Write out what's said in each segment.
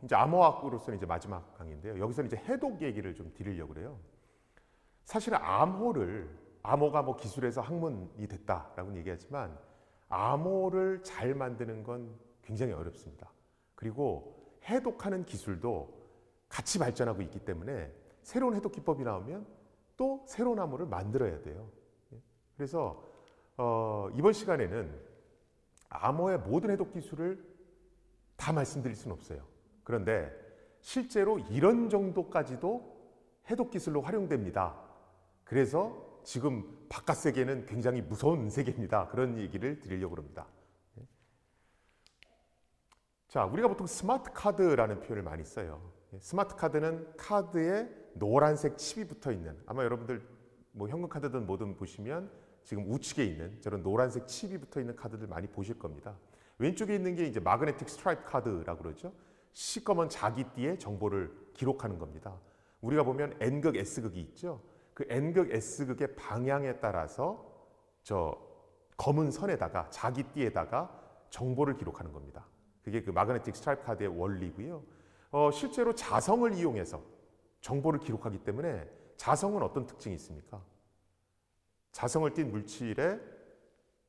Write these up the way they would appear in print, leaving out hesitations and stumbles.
이제 암호학으로서는 이제 마지막 강의인데요. 여기서는 이제 해독 얘기를 좀 드리려고 그래요. 사실은 암호가 뭐 기술에서 학문이 됐다라고 얘기하지만 암호를 잘 만드는 건 굉장히 어렵습니다. 그리고 해독하는 기술도 같이 발전하고 있기 때문에 새로운 해독 기법이 나오면 또 새로운 암호를 만들어야 돼요. 그래서 이번 시간에는 암호의 모든 해독 기술을 다 말씀드릴 수는 없어요. 그런데 실제로 이런 정도까지도 해독 기술로 활용됩니다. 그래서 지금 바깥 세계는 굉장히 무서운 세계입니다. 그런 얘기를 드리려고 합니다. 자, 우리가 보통 스마트 카드라는 표현을 많이 써요. 스마트 카드는 카드에 노란색 칩이 붙어 있는, 아마 여러분들 뭐 현금 카드든 뭐든 보시면 지금 우측에 있는 저런 노란색 칩이 붙어 있는 카드들 많이 보실 겁니다. 왼쪽에 있는 게 이제 마그네틱 스트라이프 카드라고 그러죠. 시꺼먼 자기띠에 정보를 기록하는 겁니다. 우리가 보면 N극, S극이 있죠. 그 N극, S극의 방향에 따라서 저 검은 선에다가 자기띠에다가 정보를 기록하는 겁니다. 그게 그 마그네틱 스트라이프 카드의 원리고요. 실제로 자성을 이용해서 정보를 기록하기 때문에 자성은 어떤 특징이 있습니까? 자성을 띤 물질에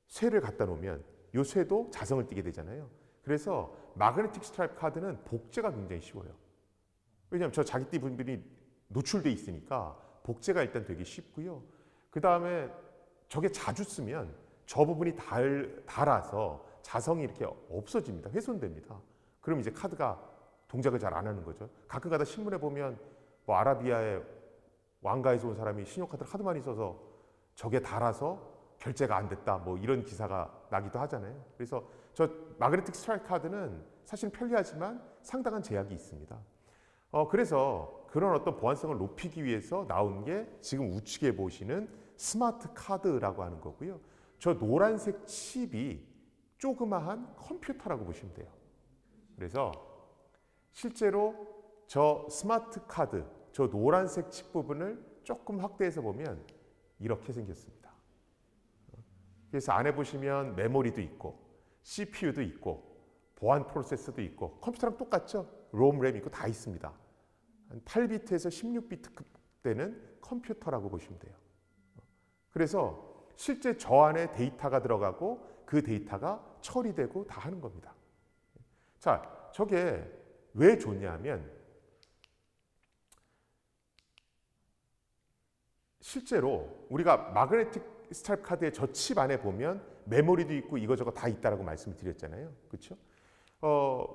쇠를 갖다 놓으면 이 쇠도 자성을 띠게 되잖아요. 그래서 마그네틱 스트라이프 카드는 복제가 굉장히 쉬워요. 왜냐하면 저 자기띠 부분이 노출돼 있으니까 복제가 일단 되게 쉽고요. 그 다음에 저게 자주 쓰면 저 부분이 닳아서 자성이 이렇게 없어집니다. 훼손됩니다. 그럼 이제 카드가 동작을 잘 안 하는 거죠. 가끔가다 신문에 보면 뭐 아라비아의 왕가에서 온 사람이 신용카드를 하도 많이 써서 저게 닳아서 결제가 안 됐다, 뭐 이런 기사가 나기도 하잖아요. 그래서 저 마그네틱 스트라이크 카드는 사실 편리하지만 상당한 제약이 있습니다. 그래서 그런 어떤 보안성을 높이기 위해서 나온 게 지금 우측에 보시는 스마트 카드라고 하는 거고요. 저 노란색 칩이 조그마한 컴퓨터라고 보시면 돼요. 그래서 실제로 저 스마트 카드, 저 노란색 칩 부분을 조금 확대해서 보면 이렇게 생겼습니다. 그래서 안에 보시면 메모리도 있고 CPU도 있고 보안 프로세서도 있고 컴퓨터랑 똑같죠? 롬, 램 있고 다 있습니다. 한 8비트에서 16비트 되는 컴퓨터라고 보시면 돼요. 그래서 실제 저 안에 데이터가 들어가고 그 데이터가 처리되고 다 하는 겁니다. 자, 저게 왜 좋냐면 실제로 우리가 마그네틱 스트라이프 카드의 저 칩 안에 보면 메모리도 있고 이거저거 다 있다라고 말씀을 드렸잖아요. 그렇죠?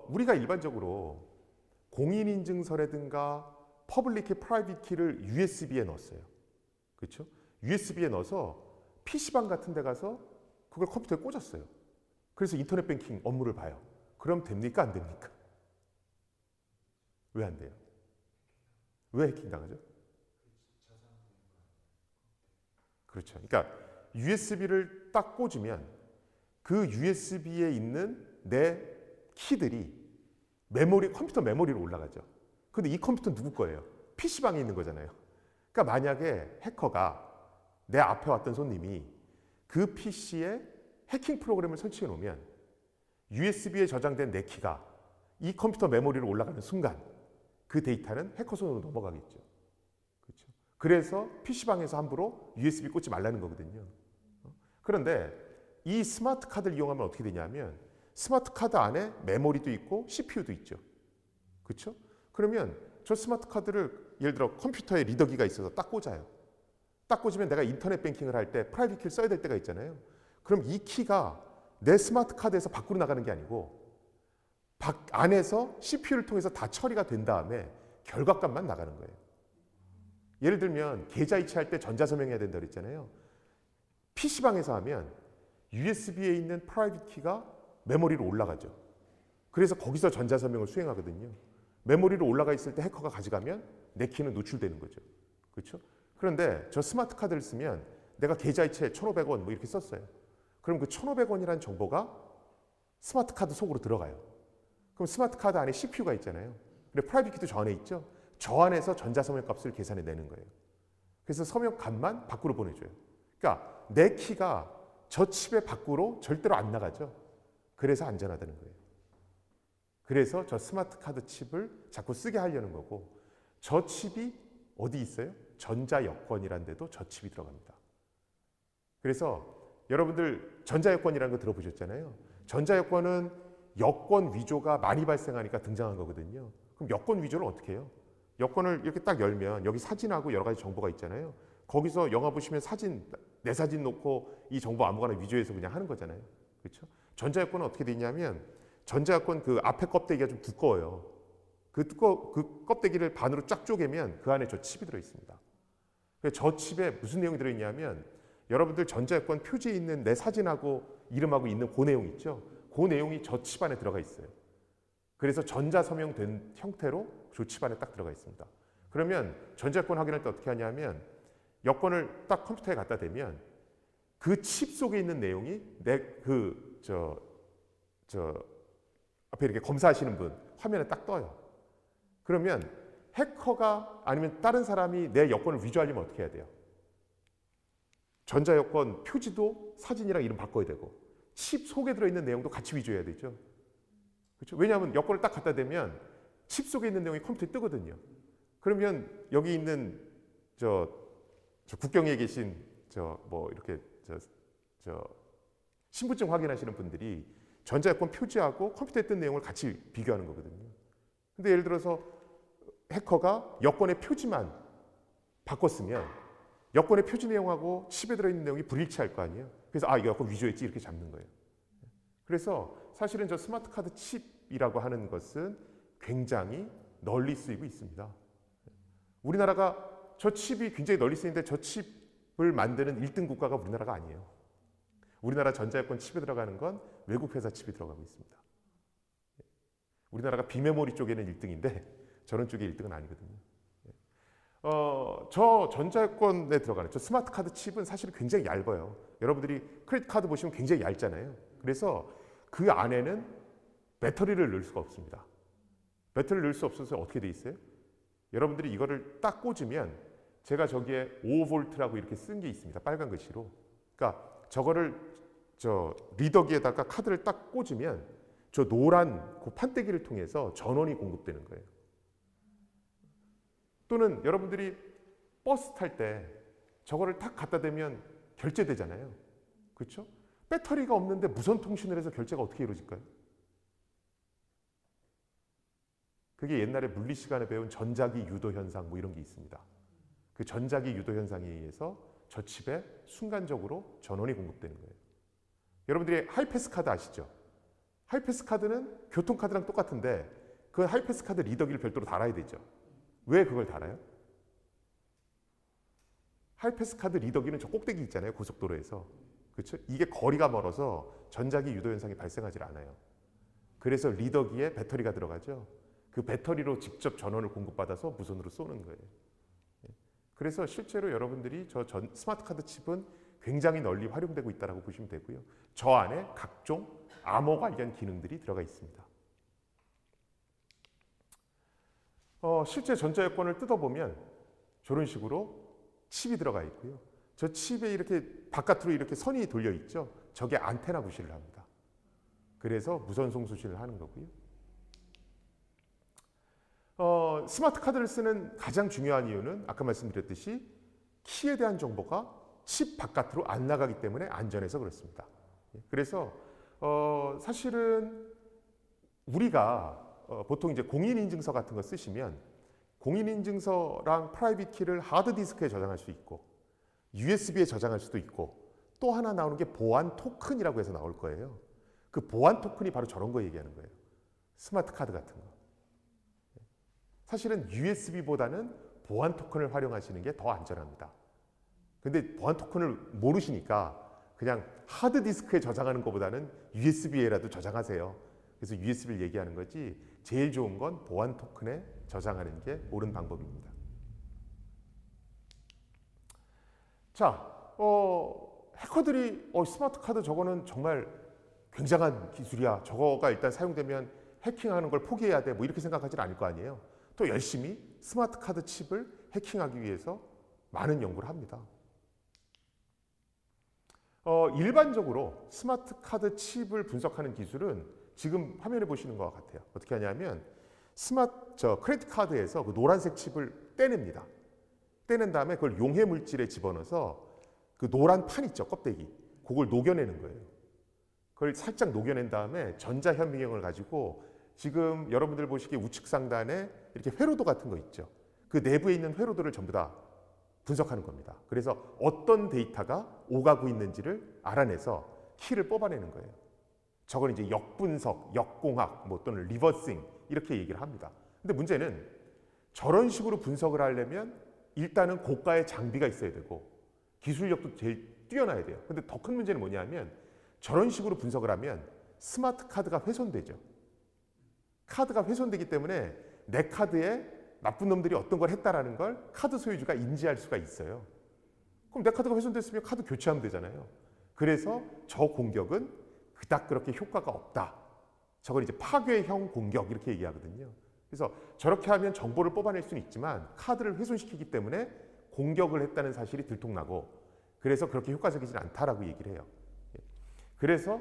우리가 일반적으로 공인인증서라든가 퍼블릭 키, 프라이빗 키를 USB에 넣었어요. 그렇죠? USB에 넣어서 PC방 같은 데 가서 그걸 컴퓨터에 꽂았어요. 그래서 인터넷 뱅킹 업무를 봐요. 그럼 됩니까? 안 됩니까? 왜 안 돼요? 왜 해킹 당하죠? 그렇죠. 그러니까 USB를 딱 꽂으면 그 USB에 있는 내 키들이 컴퓨터 메모리로 올라가죠. 근데 이 컴퓨터는 누구 거예요? PC방에 있는 거잖아요. 그러니까 만약에 해커가 내 앞에 왔던 손님이 그 PC에 해킹 프로그램을 설치해 놓으면 USB에 저장된 내 키가 이 컴퓨터 메모리로 올라가는 순간 그 데이터는 해커 손으로 넘어가겠죠. 그렇죠? 그래서 PC방에서 함부로 USB 꽂지 말라는 거거든요. 그런데 이 스마트 카드를 이용하면 어떻게 되냐면 스마트 카드 안에 메모리도 있고 CPU도 있죠. 그렇죠? 그러면 저 스마트 카드를 예를 들어 컴퓨터에 리더기가 있어서 딱 꽂아요. 딱 꽂으면 내가 인터넷 뱅킹을 할 때 프라이빗 키를 써야 될 때가 있잖아요. 그럼 이 키가 내 스마트 카드에서 밖으로 나가는 게 아니고 안에서 CPU를 통해서 다 처리가 된 다음에 결과값만 나가는 거예요. 예를 들면 계좌 이체할 때 전자서명해야 된다고 그랬잖아요. PC방에서 하면 USB에 있는 프라이빗 키가 메모리로 올라가죠. 그래서 거기서 전자서명을 수행하거든요. 메모리로 올라가 있을 때 해커가 가져가면 내 키는 노출되는 거죠. 그렇죠? 그런데 저 스마트 카드를 쓰면 내가 계좌 이체 1,500원 뭐 이렇게 썼어요. 그럼 그 1,500원이라는 정보가 스마트 카드 속으로 들어가요. 그럼 스마트 카드 안에 CPU가 있잖아요. 근데 프라이빗 키도 저 안에 있죠. 저 안에서 전자서명 값을 계산해 내는 거예요. 그래서 서명 값만 밖으로 보내줘요. 그러니까 내 키가 저 칩의 밖으로 절대로 안 나가죠. 그래서 안전하다는 거예요. 그래서 저 스마트 카드 칩을 자꾸 쓰게 하려는 거고, 저 칩이 어디 있어요? 전자여권이라는 데도 저 칩이 들어갑니다. 그래서 여러분들 전자여권이라는 거 들어보셨잖아요. 전자여권은 여권 위조가 많이 발생하니까 등장한 거거든요. 그럼 여권 위조를 어떻게 해요? 여권을 이렇게 딱 열면 여기 사진하고 여러 가지 정보가 있잖아요. 거기서 영화 보시면 사진, 내 사진 놓고 이 정보 아무거나 위조해서 그냥 하는 거잖아요. 그렇죠? 전자여권은 어떻게 돼 있냐면 전자여권 그 앞에 껍데기가 좀 두꺼워요. 그 껍데기를 반으로 쫙 쪼개면 그 안에 저 칩이 들어 있습니다. 저 칩에 무슨 내용이 들어 있냐면 여러분들 전자여권 표지에 있는 내 사진하고 이름하고 있는 그 내용 있죠? 그 내용이 저 칩 안에 들어가 있어요. 그래서 전자서명된 형태로 저 칩 안에 딱 들어가 있습니다. 그러면 전자여권 확인할 때 어떻게 하냐면 여권을 딱 컴퓨터에 갖다 대면 그 칩 속에 있는 내용이 앞에 이렇게 검사하시는 분 화면에 딱 떠요. 그러면 해커가 아니면 다른 사람이 내 여권을 위조하려면 어떻게 해야 돼요? 전자여권 표지도 사진이랑 이름 바꿔야 되고 칩 속에 들어있는 내용도 같이 위조해야 되죠. 그렇죠? 왜냐하면 여권을 딱 갖다 대면 칩 속에 있는 내용이 컴퓨터에 뜨거든요. 그러면 여기 있는 저 국경에 계신 신분증 확인하시는 분들이 전자여권 표지하고 컴퓨터에 뜬 내용을 같이 비교하는 거거든요. 근데 예를 들어서 해커가 여권의 표지만 바꿨으면 여권의 표지 내용하고 칩에 들어있는 내용이 불일치할 거 아니에요. 그래서 이거 여권 위조했지 이렇게 잡는 거예요. 그래서 사실은 저 스마트 카드 칩이라고 하는 것은 굉장히 널리 쓰이고 있습니다. 우리나라가 저 칩이 굉장히 널리 쓰이는데 저 칩을 만드는 1등 국가가 우리나라가 아니에요. 우리나라 전자여권 칩에 들어가는 건 외국 회사 칩이 들어가고 있습니다. 우리나라가 비메모리 쪽에는 1등인데 저런 쪽에 1등은 아니거든요. 저 전자여권에 들어가는 저 스마트 카드 칩은 사실 굉장히 얇아요. 여러분들이 크레딧 카드 보시면 굉장히 얇잖아요. 그래서 그 안에는 배터리를 넣을 수가 없습니다. 배터리를 넣을 수 없어서 어떻게 돼 있어요? 여러분들이 이거를 딱 꽂으면 제가 저기에 5V라고 이렇게 쓴 게 있습니다. 빨간 글씨로. 그러니까 저거를 저 리더기에다가 카드를 딱 꽂으면 저 노란 그 판때기를 통해서 전원이 공급되는 거예요. 또는 여러분들이 버스 탈 때 저거를 딱 갖다 대면 결제되잖아요. 그렇죠? 배터리가 없는데 무선 통신을 해서 결제가 어떻게 이루어질까요? 그게 옛날에 물리 시간에 배운 전자기 유도 현상 뭐 이런 게 있습니다. 그 전자기 유도 현상에 의해서 저 칩에 순간적으로 전원이 공급되는 거예요. 여러분들이 하이패스 카드 아시죠? 하이패스 카드는 교통카드랑 똑같은데 그 하이패스 카드 리더기를 별도로 달아야 되죠. 왜 그걸 달아요? 하이패스 카드 리더기는 저 꼭대기 있잖아요. 고속도로에서. 그렇죠? 이게 거리가 멀어서 전자기 유도 현상이 발생하지 않아요. 그래서 리더기에 배터리가 들어가죠. 그 배터리로 직접 전원을 공급받아서 무선으로 쏘는 거예요. 그래서 실제로 여러분들이 저 스마트 카드 칩은 굉장히 널리 활용되고 있다고 보시면 되고요. 저 안에 각종 암호 관련 기능들이 들어가 있습니다. 실제 전자여권을 뜯어보면 저런 식으로 칩이 들어가 있고요. 저 칩에 이렇게 바깥으로 이렇게 선이 돌려 있죠. 저게 안테나 부시를 합니다. 그래서 무선 송수신을 하는 거고요. 스마트 카드를 쓰는 가장 중요한 이유는 아까 말씀드렸듯이 키에 대한 정보가 칩 바깥으로 안 나가기 때문에 안전해서 그렇습니다. 그래서 사실은 우리가 보통 이제 공인인증서 같은 거 쓰시면 공인인증서랑 프라이빗 키를 하드디스크에 저장할 수 있고 USB에 저장할 수도 있고 또 하나 나오는 게 보안 토큰이라고 해서 나올 거예요. 그 보안 토큰이 바로 저런 거 얘기하는 거예요. 스마트 카드 같은 거. 사실은 USB보다는 보안 토큰을 활용하시는 게 더 안전합니다. 근데 보안 토큰을 모르시니까 그냥 하드디스크에 저장하는 것보다는 USB에라도 저장하세요. 그래서 USB를 얘기하는 거지 제일 좋은 건 보안 토큰에 저장하는 게 옳은 방법입니다. 자, 해커들이 스마트 카드 저거는 정말 굉장한 기술이야. 저거가 일단 사용되면 해킹하는 걸 포기해야 돼. 뭐 이렇게 생각하지는 않을 거 아니에요. 또 열심히 스마트 카드 칩을 해킹하기 위해서 많은 연구를 합니다. 일반적으로 스마트 카드 칩을 분석하는 기술은 지금 화면에 보시는 것 같아요. 어떻게 하냐면 크레딧 카드에서 그 노란색 칩을 떼냅니다. 떼낸 다음에 그걸 용해 물질에 집어넣어서 그 노란 판 있죠, 껍데기. 그걸 녹여내는 거예요. 그걸 살짝 녹여낸 다음에 전자현미경을 가지고 지금 여러분들 보시기에 우측 상단에 이렇게 회로도 같은 거 있죠. 그 내부에 있는 회로들을 전부 다 분석하는 겁니다. 그래서 어떤 데이터가 오가고 있는지를 알아내서 키를 뽑아내는 거예요. 저걸 이제 역분석, 역공학 또는 리버싱 이렇게 얘기를 합니다. 근데 문제는 저런 식으로 분석을 하려면 일단은 고가의 장비가 있어야 되고 기술력도 제일 뛰어나야 돼요. 근데 더 큰 문제는 뭐냐면 저런 식으로 분석을 하면 스마트 카드가 훼손되죠. 카드가 훼손되기 때문에 내 카드에 나쁜 놈들이 어떤 걸 했다라는 걸 카드 소유주가 인지할 수가 있어요. 그럼 내 카드가 훼손됐으면 카드 교체하면 되잖아요. 그래서 저 공격은 그닥 그렇게 효과가 없다. 저걸 이제 파괴형 공격 이렇게 얘기하거든요. 그래서 저렇게 하면 정보를 뽑아낼 수는 있지만 카드를 훼손시키기 때문에 공격을 했다는 사실이 들통나고 그래서 그렇게 효과적이진 않다라고 얘기를 해요. 그래서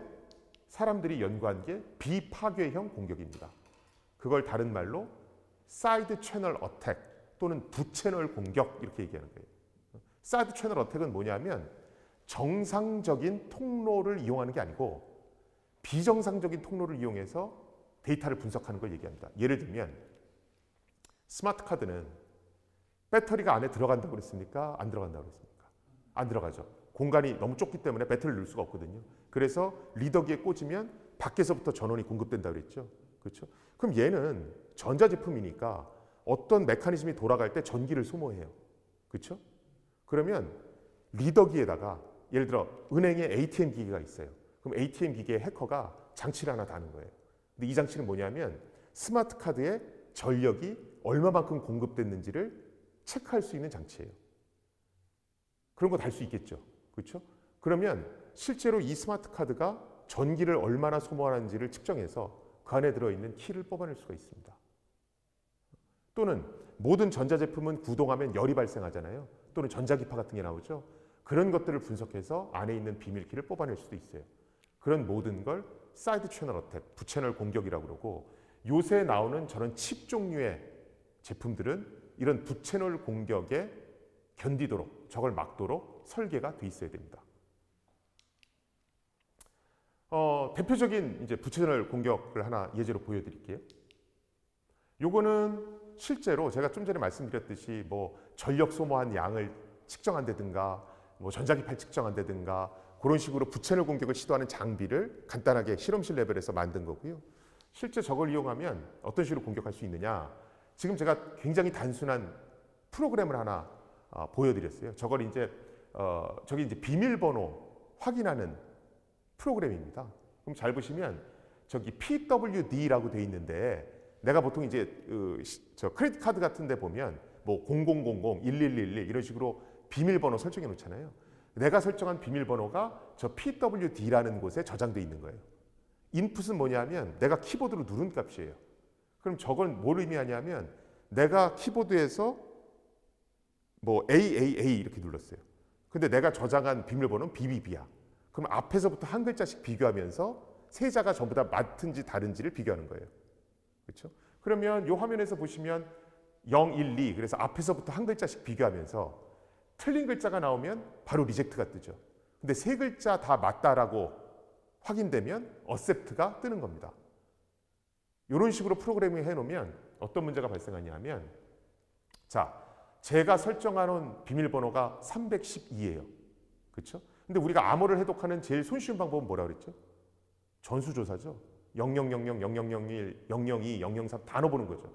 사람들이 연구한 게 비파괴형 공격입니다. 그걸 다른 말로 사이드 채널 어택 또는 부채널 공격 이렇게 얘기하는 거예요. 사이드 채널 어택은 뭐냐면 정상적인 통로를 이용하는 게 아니고 비정상적인 통로를 이용해서 데이터를 분석하는 걸 얘기합니다. 예를 들면 스마트 카드는 배터리가 안에 들어간다고 그랬습니까? 안 들어간다고 그랬습니까? 안 들어가죠. 공간이 너무 좁기 때문에 배터리를 넣을 수가 없거든요. 그래서 리더기에 꽂으면 밖에서부터 전원이 공급된다고 그랬죠. 그렇죠? 그럼 얘는 전자제품이니까 어떤 메커니즘이 돌아갈 때 전기를 소모해요. 그렇죠? 그러면 리더기에다가 예를 들어 은행에 ATM 기기가 있어요. 그럼 ATM 기기에 해커가 장치를 하나 다는 거예요. 근데 이 장치는 뭐냐면 스마트 카드에 전력이 얼마만큼 공급됐는지를 체크할 수 있는 장치예요. 그런 거 달 수 있겠죠. 그렇죠? 그러면 실제로 이 스마트 카드가 전기를 얼마나 소모하는지를 측정해서 그 안에 들어있는 키를 뽑아낼 수가 있습니다. 또는 모든 전자제품은 구동하면 열이 발생하잖아요. 또는 전자기파 같은 게 나오죠. 그런 것들을 분석해서 안에 있는 비밀키를 뽑아낼 수도 있어요. 그런 모든 걸 사이드 채널 어택, 부채널 공격이라고 그러고 요새 나오는 저런 칩 종류의 제품들은 이런 부채널 공격에 견디도록 저걸 막도록 설계가 돼 있어야 됩니다. 대표적인 이제 부채널 공격을 하나 예제로 보여드릴게요. 요거는 실제로 제가 좀 전에 말씀드렸듯이 전력 소모한 양을 측정한다든가 전자기파를 측정한다든가 그런 식으로 부채널 공격을 시도하는 장비를 간단하게 실험실 레벨에서 만든 거고요. 실제 저걸 이용하면 어떤 식으로 공격할 수 있느냐? 지금 제가 굉장히 단순한 프로그램을 하나 보여드렸어요. 저걸 저기 이제 비밀번호 확인하는 프로그램입니다. 그럼 잘 보시면 저기 PWD라고 돼 있는데 내가 보통 이제 저 크레딧 카드 같은 데 보면 0000, 1111 이런 식으로 비밀번호 설정해 놓잖아요. 내가 설정한 비밀번호가 저 PWD라는 곳에 저장돼 있는 거예요. 인풋은 뭐냐면 내가 키보드로 누른 값이에요. 그럼 저건 뭘 의미하냐면 내가 키보드에서 AAA 이렇게 눌렀어요. 근데 내가 저장한 비밀번호는 BBB야. 그럼 앞에서부터 한 글자씩 비교하면서 세자가 전부 다 맞은지 다른지를 비교하는 거예요. 그렇죠? 그러면 이 화면에서 보시면 0, 1, 2 그래서 앞에서부터 한 글자씩 비교하면서 틀린 글자가 나오면 바로 리젝트가 뜨죠. 근데 세 글자 다 맞다라고 확인되면 어셉트가 뜨는 겁니다. 이런 식으로 프로그래밍 해놓으면 어떤 문제가 발생하냐면 자, 제가 설정해놓은 비밀번호가 312예요. 그렇죠? 근데 우리가 암호를 해독하는 제일 손쉬운 방법은 뭐라고 그랬죠? 전수조사죠. 0000, 0001, 002, 003 다 넣어보는 거죠.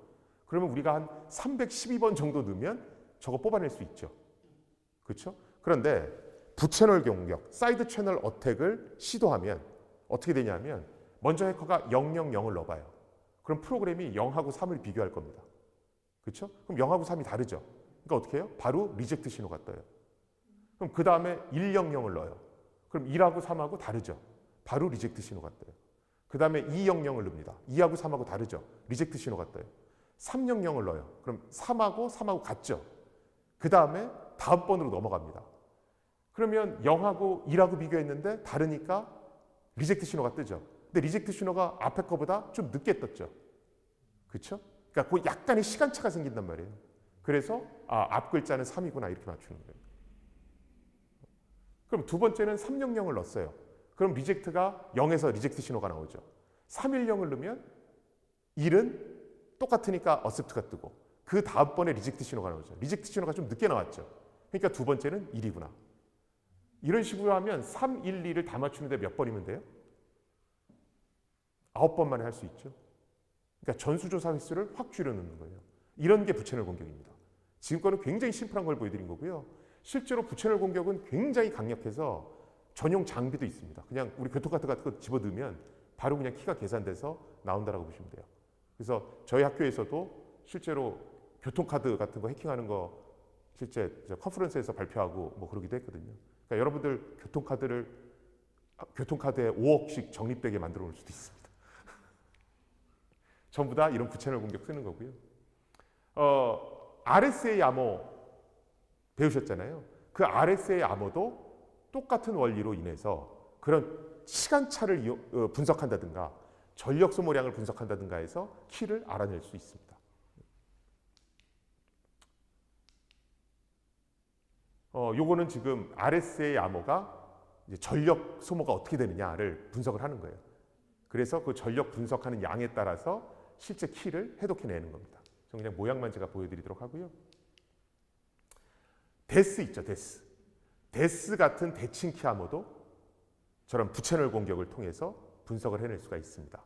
그러면 우리가 한 312번 정도 넣으면 저거 뽑아낼 수 있죠. 그렇죠? 그런데 부채널 공격, 사이드 채널 어택을 시도하면 어떻게 되냐면 먼저 해커가 000을 넣어봐요. 그럼 프로그램이 0하고 3을 비교할 겁니다. 그렇죠? 그럼 0하고 3이 다르죠. 그러니까 어떻게 해요? 바로 리젝트 신호가 떠요. 그럼 그 다음에 100을 넣어요. 그럼 1하고 3하고 다르죠. 바로 리젝트 신호가 떠요. 그 다음에 200을 넣습니다. 2하고 3하고 다르죠. 리젝트 신호가 떠요. 300을 넣어요. 그럼 3하고 같죠. 그 다음에 다음 번으로 넘어갑니다. 그러면 0하고 1하고 비교했는데 다르니까 리젝트 신호가 뜨죠. 근데 리젝트 신호가 앞에 거보다 좀 늦게 떴죠. 그렇죠? 그러니까 그 약간의 시간차가 생긴단 말이에요. 그래서 앞 글자는 3이구나 이렇게 맞추는 거예요. 그럼 두 번째는 300을 넣었어요. 그럼 리젝트가 0에서 리젝트 신호가 나오죠. 310을 넣으면 1은 똑같으니까 어셉트가 뜨고 그 다음번에 리젝트 신호가 나오죠. 리젝트 신호가 좀 늦게 나왔죠. 그러니까 두 번째는 1이구나. 이런 식으로 하면 3, 1, 2를 다 맞추는데 몇 번이면 돼요? 9번 만에 할 수 있죠. 그러니까 전수조사 횟수를 확 줄여놓는 거예요. 이런 게 부채널 공격입니다. 지금 거는 굉장히 심플한 걸 보여드린 거고요. 실제로 부채널 공격은 굉장히 강력해서 전용 장비도 있습니다. 그냥 우리 교통카드 같은 거 집어넣으면 바로 그냥 키가 계산돼서 나온다라고 보시면 돼요. 그래서 저희 학교에서도 실제로 교통카드 같은 거 해킹하는 거 실제 컨퍼런스에서 발표하고 뭐 그러기도 했거든요. 그러니까 여러분들 교통카드에 5억씩 적립되게 만들어 놓을 수도 있습니다. 전부 다 이런 부채널 공격 쓰는 거고요. RSA 암호 배우셨잖아요. 그 RSA 암호도 똑같은 원리로 인해서 그런 시간차를 분석한다든가 전력 소모량을 분석한다든가 해서 키를 알아낼 수 있습니다. 요거는 지금 RSA 암호가 이제 전력 소모가 어떻게 되느냐를 분석을 하는 거예요. 그래서 그 전력 분석하는 양에 따라서 실제 키를 해독해내는 겁니다. 저 그냥 모양만 제가 보여드리도록 하고요. 데스 있죠, 데스. 데스 같은 대칭 키 암호도 저런 부채널 공격을 통해서 분석을 해낼 수가 있습니다.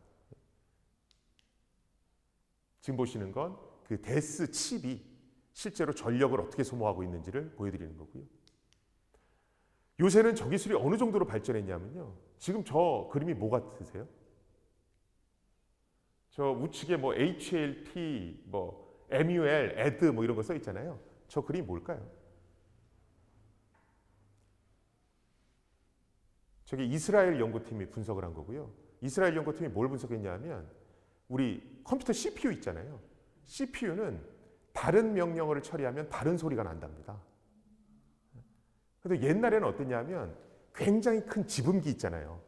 지금 보시는 건 그 데스 칩이 실제로 전력을 어떻게 소모하고 있는지를 보여드리는 거고요. 요새는 저 기술이 어느 정도로 발전했냐면요. 지금 저 그림이 뭐 같으세요? 저 우측에 뭐 HLT, 뭐 MUL, AD 뭐 이런 거 써 있잖아요. 저 그림이 뭘까요? 저게 이스라엘 연구팀이 분석을 한 거고요. 이스라엘 연구팀이 뭘 분석했냐면 우리 컴퓨터 CPU 있잖아요. CPU는 다른 명령어를 처리하면 다른 소리가 난답니다. 근데 옛날에는 어땠냐면 굉장히 큰 지분기 있잖아요.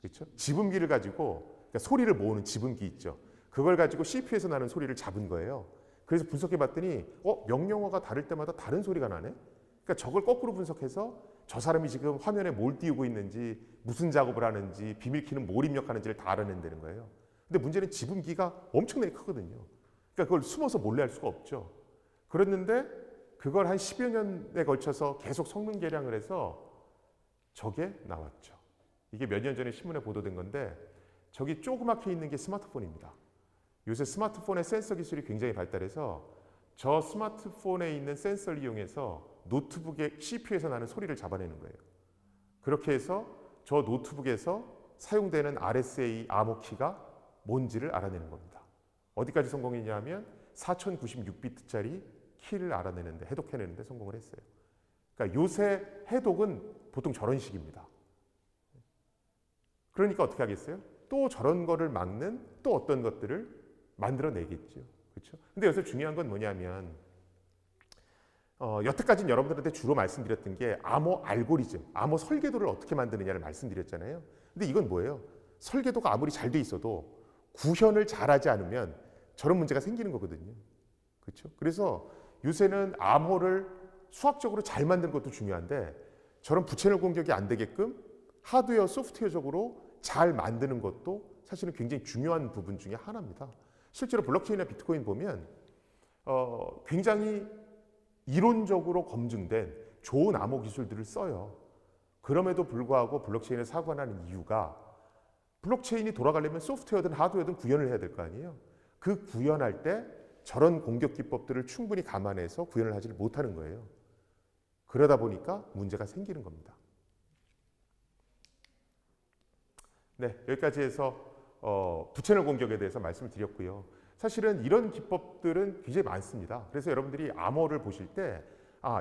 그렇죠? 지분기를 가지고 그러니까 소리를 모으는 지분기 있죠. 그걸 가지고 CPU에서 나는 소리를 잡은 거예요. 그래서 분석해 봤더니 명령어가 다를 때마다 다른 소리가 나네. 그러니까 저걸 거꾸로 분석해서 저 사람이 지금 화면에 뭘 띄우고 있는지 무슨 작업을 하는지 비밀키는 뭘 입력하는지를 다 알아낸다는 거예요. 근데 문제는 지분기가 엄청나게 크거든요. 그러니까 그걸 숨어서 몰래 할 수가 없죠. 그랬는데 그걸 한 10여 년에 걸쳐서 계속 성능 개량을 해서 저게 나왔죠. 이게 몇 년 전에 신문에 보도된 건데 저기 조그맣게 있는 게 스마트폰입니다. 요새 스마트폰의 센서 기술이 굉장히 발달해서 저 스마트폰에 있는 센서를 이용해서 노트북의 CPU에서 나는 소리를 잡아내는 거예요. 그렇게 해서 저 노트북에서 사용되는 RSA 암호키가 뭔지를 알아내는 겁니다. 어디까지 성공했냐면 4096비트짜리 키를 알아내는데, 해독해내는데 성공을 했어요. 그러니까 요새 해독은 보통 저런 식입니다. 그러니까 어떻게 하겠어요? 또 저런 거를 막는 또 어떤 것들을 만들어내겠죠. 그렇죠? 근데 여기서 중요한 건 뭐냐면 여태까지는 여러분들한테 주로 말씀드렸던 게 암호 알고리즘, 암호 설계도를 어떻게 만드느냐를 말씀드렸잖아요. 근데 이건 뭐예요? 설계도가 아무리 잘 돼 있어도 구현을 잘하지 않으면 저런 문제가 생기는 거거든요. 그렇죠? 그래서 요새는 암호를 수학적으로 잘 만드는 것도 중요한데 저런 부채널 공격이 안 되게끔 하드웨어, 소프트웨어적으로 잘 만드는 것도 사실은 굉장히 중요한 부분 중에 하나입니다. 실제로 블록체인이나 비트코인 보면 굉장히 이론적으로 검증된 좋은 암호 기술들을 써요. 그럼에도 불구하고 블록체인을 사고가 나는 이유가 블록체인이 돌아가려면 소프트웨어든 하드웨어든 구현을 해야 될 거 아니에요. 그 구현할 때 저런 공격 기법들을 충분히 감안해서 구현을 하지 못하는 거예요. 그러다 보니까 문제가 생기는 겁니다. 네, 여기까지 해서 부채널 공격에 대해서 말씀을 드렸고요. 사실은 이런 기법들은 굉장히 많습니다. 그래서 여러분들이 암호를 보실 때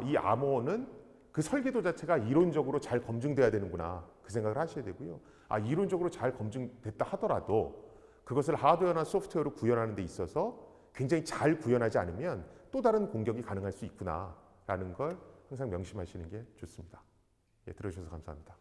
이 암호는 그 설계도 자체가 이론적으로 잘 검증돼야 되는구나 그 생각을 하셔야 되고요. 이론적으로 잘 검증됐다 하더라도 그것을 하드웨어나 소프트웨어로 구현하는 데 있어서 굉장히 잘 구현하지 않으면 또 다른 공격이 가능할 수 있구나라는 걸 항상 명심하시는 게 좋습니다. 들어주셔서 감사합니다.